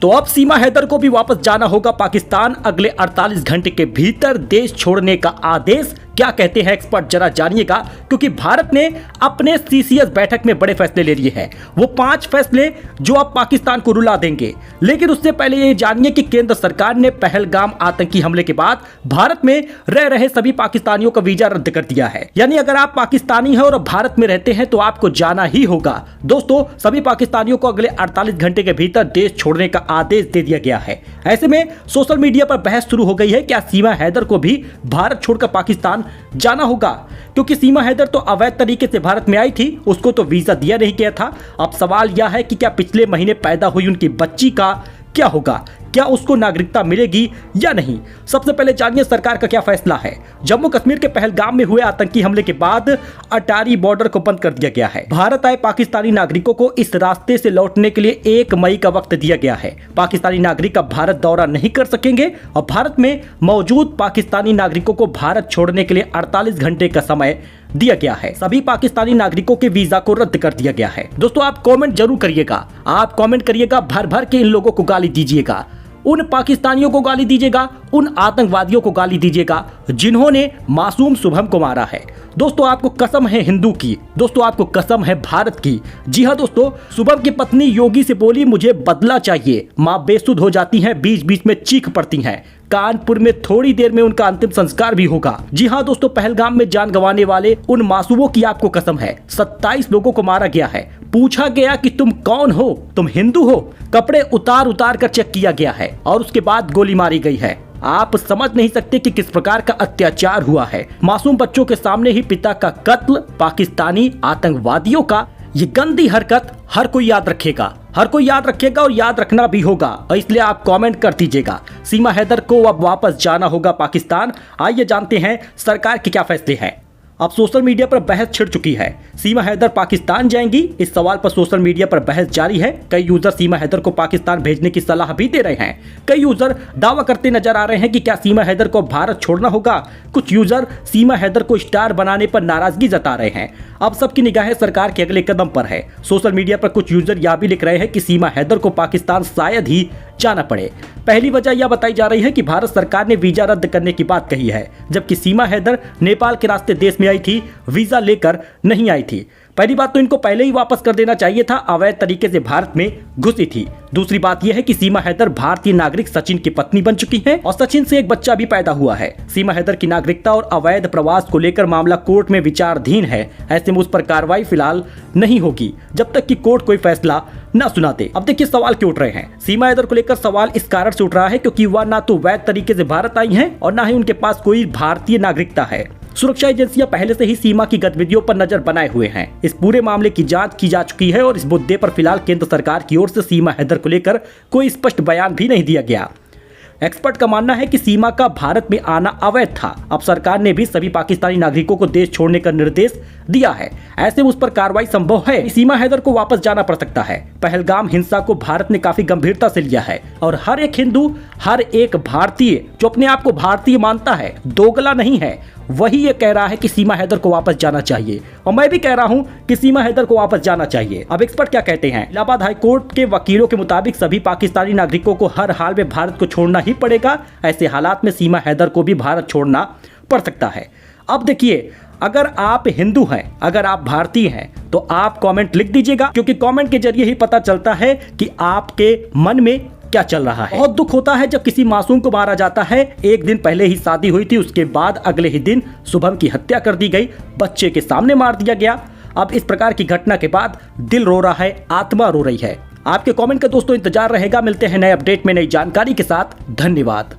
तो अब सीमा हैदर को भी वापस जाना होगा पाकिस्तान, अगले 48 घंटे के भीतर देश छोड़ने का आदेश। क्या कहते हैं एक्सपर्ट, जरा जानिएगा, क्योंकि भारत ने अपने सीसीएस बैठक में बड़े फैसले ले लिए हैं। वो 5 फैसले जो अब पाकिस्तान को रुला देंगे। लेकिन उससे पहले ये जानिए कि केंद्र सरकार ने पहलगाम आतंकी हमले के बाद भारत में रह रहे सभी पाकिस्तानियों का वीजा रद्द कर दिया है। यानी अगर आप पाकिस्तानी हैं और भारत में रहते हैं तो आपको जाना ही होगा। दोस्तों, सभी पाकिस्तानियों को अगले 48 घंटे के भीतर देश छोड़ने का आदेश दे दिया गया है। ऐसे में सोशल मीडिया पर बहस शुरू हो गई है, क्या सीमा हैदर को भी भारत छोड़कर पाकिस्तान जाना होगा? क्योंकि सीमा हैदर तो अवैध तरीके से भारत में आई थी, उसको तो वीजा दिया नहीं गया था। अब सवाल यह है कि क्या पिछले महीने पैदा हुई उनकी बच्ची का क्या होगा? क्या उसको नागरिकता मिलेगी या नहीं? सबसे पहले जानिए सरकार का क्या फैसला है। जम्मू कश्मीर के पहलगाम में हुए आतंकी हमले के बाद अटारी बॉर्डर को बंद कर दिया गया है। भारत आए पाकिस्तानी नागरिकों को इस रास्ते से लौटने के लिए 1 मई का वक्त दिया गया है। पाकिस्तानी नागरिक अब भारत दौरा नहीं कर सकेंगे और भारत में मौजूद पाकिस्तानी नागरिकों को भारत छोड़ने के लिए 48 घंटे का समय दिया गया है। सभी पाकिस्तानी नागरिकों के वीजा को रद्द कर दिया गया है। दोस्तों, आप कमेंट जरूर करिएगा, आप कमेंट करिएगा, भर भर के इन लोगों को गाली दीजिएगा, उन पाकिस्तानियों को गाली दीजिएगा, उन आतंकवादियों को गाली दीजिएगा जिन्होंने मासूम शुभम को मारा है। दोस्तों, आपको कसम है हिंदू की, दोस्तों आपको कसम है भारत की। जी हाँ दोस्तों, शुभम की पत्नी योगी से बोली मुझे बदला चाहिए। मां बेसुध हो जाती हैं, बीच बीच में चीख पड़ती हैं। कानपुर में थोड़ी देर में उनका अंतिम संस्कार भी होगा। जी हाँ दोस्तों, पहलगाम में जान गंवाने वाले उन मासूमों की आपको कसम है। 27 लोगों को मारा गया है। पूछा गया कि तुम कौन हो, तुम हिंदू हो? कपड़े उतार उतार कर चेक किया गया है और उसके बाद गोली मारी गई है। आप समझ नहीं सकते कि किस प्रकार का अत्याचार हुआ है। मासूम बच्चों के सामने ही पिता का कत्ल, पाकिस्तानी आतंकवादियों का ये गंदी हरकत हर कोई याद रखेगा, हर कोई याद रखेगा और याद रखना भी होगा। और इसलिए आप कमेंट कर दीजिएगा। सीमा हैदर को अब वापस जाना होगा पाकिस्तान। आइए जानते हैं सरकार के क्या फैसले हैं। अब सोशल मीडिया पर बहस छिड़ चुकी है, सीमा हैदर पाकिस्तान जाएंगी? इस सवाल पर सोशल मीडिया पर बहस जारी है। कई यूजर सीमा हैदर को पाकिस्तान भेजने की सलाह भी दे रहे हैं। कई यूजर दावा करते नजर आ रहे हैं कि क्या सीमा हैदर को भारत छोड़ना होगा। कुछ यूजर सीमा हैदर को स्टार बनाने पर नाराजगी जता रहे हैं। अब सबकी निगाहें सरकार के अगले कदम पर है। सोशल मीडिया पर कुछ यूजर यह भी लिख रहे हैं कि सीमा हैदर को पाकिस्तान शायद ही जाना पड़े। पहली वजह यह बताई जा रही है कि भारत सरकार ने वीजा रद्द करने की बात कही है, जबकि सीमा हैदर नेपाल के रास्ते देश में आई थी, वीजा लेकर नहीं आई थी। पहली बात तो इनको पहले ही वापस कर देना चाहिए था, अवैध तरीके से भारत में घुसी थी। दूसरी बात यह है कि सीमा हैदर भारतीय नागरिक सचिन की पत्नी बन चुकी हैं और सचिन से एक बच्चा भी पैदा हुआ है। सीमा हैदर की नागरिकता और अवैध प्रवास को लेकर मामला कोर्ट में विचाराधीन है। ऐसे में उस पर कार्रवाई फिलहाल नहीं होगी जब तक कि कोर्ट कोई फैसला न सुनाते। अब देखिए सवाल क्यों उठ रहे हैं। सीमा हैदर को लेकर सवाल इस कारण से उठ रहा है क्योंकि वह ना तो वैध तरीके से भारत आई हैं और ना ही उनके पास कोई भारतीय नागरिकता है। सुरक्षा एजेंसियां पहले से ही सीमा की गतिविधियों पर नजर बनाए हुए हैं। इस पूरे मामले की जांच की जा चुकी है और इस मुद्दे पर फिलहाल केंद्र सरकार की ओर से सीमा हैदर को लेकर कोई स्पष्ट बयान भी नहीं दिया गया। एक्सपर्ट का मानना है कि सीमा का भारत में आना अवैध था। अब सरकार ने भी सभी पाकिस्तानी नागरिकों को देश छोड़ने का निर्देश दिया है। ऐसे में उस पर कार्रवाई संभव है। सीमा हैदर को वापस जाना पड़ सकता है। पहलगाम हिंसा को भारत ने काफी गंभीरता से लिया है और हर एक हिंदू, हर एक भारतीय जो अपने आप को भारतीय मानता है, दोगला नहीं है, वही ये कह रहा है कि सीमा हैदर को वापस जाना चाहिए। और मैं भी कह रहा हूं कि सीमा हैदर को वापस जाना चाहिए। अब एक्सपर्ट क्या कहते हैं? इलाहाबाद हाईकोर्ट के वकीलों के मुताबिक सभी पाकिस्तानी नागरिकों को हर हाल में भारत को छोड़ना ही पड़ेगा। ऐसे हालात में सीमा हैदर को भी भारत छोड़ना पड़ सकता है। अब देखिए, अगर आप हिंदू हैं, अगर आप भारतीय हैं, तो आप कमेंट लिख दीजिएगा, क्योंकि कमेंट के जरिए ही पता चलता है कि आपके मन में क्या चल रहा है। बहुत दुख होता है जब किसी मासूम को मारा जाता है। एक दिन पहले ही शादी हुई थी, उसके बाद अगले ही दिन शुभम की हत्या कर दी गई, बच्चे के सामने मार दिया गया। अब इस प्रकार की घटना के बाद दिल रो रहा है, आत्मा रो रही है। आपके कमेंट का दोस्तों इंतजार रहेगा। मिलते हैं नए अपडेट में नई जानकारी के साथ। धन्यवाद।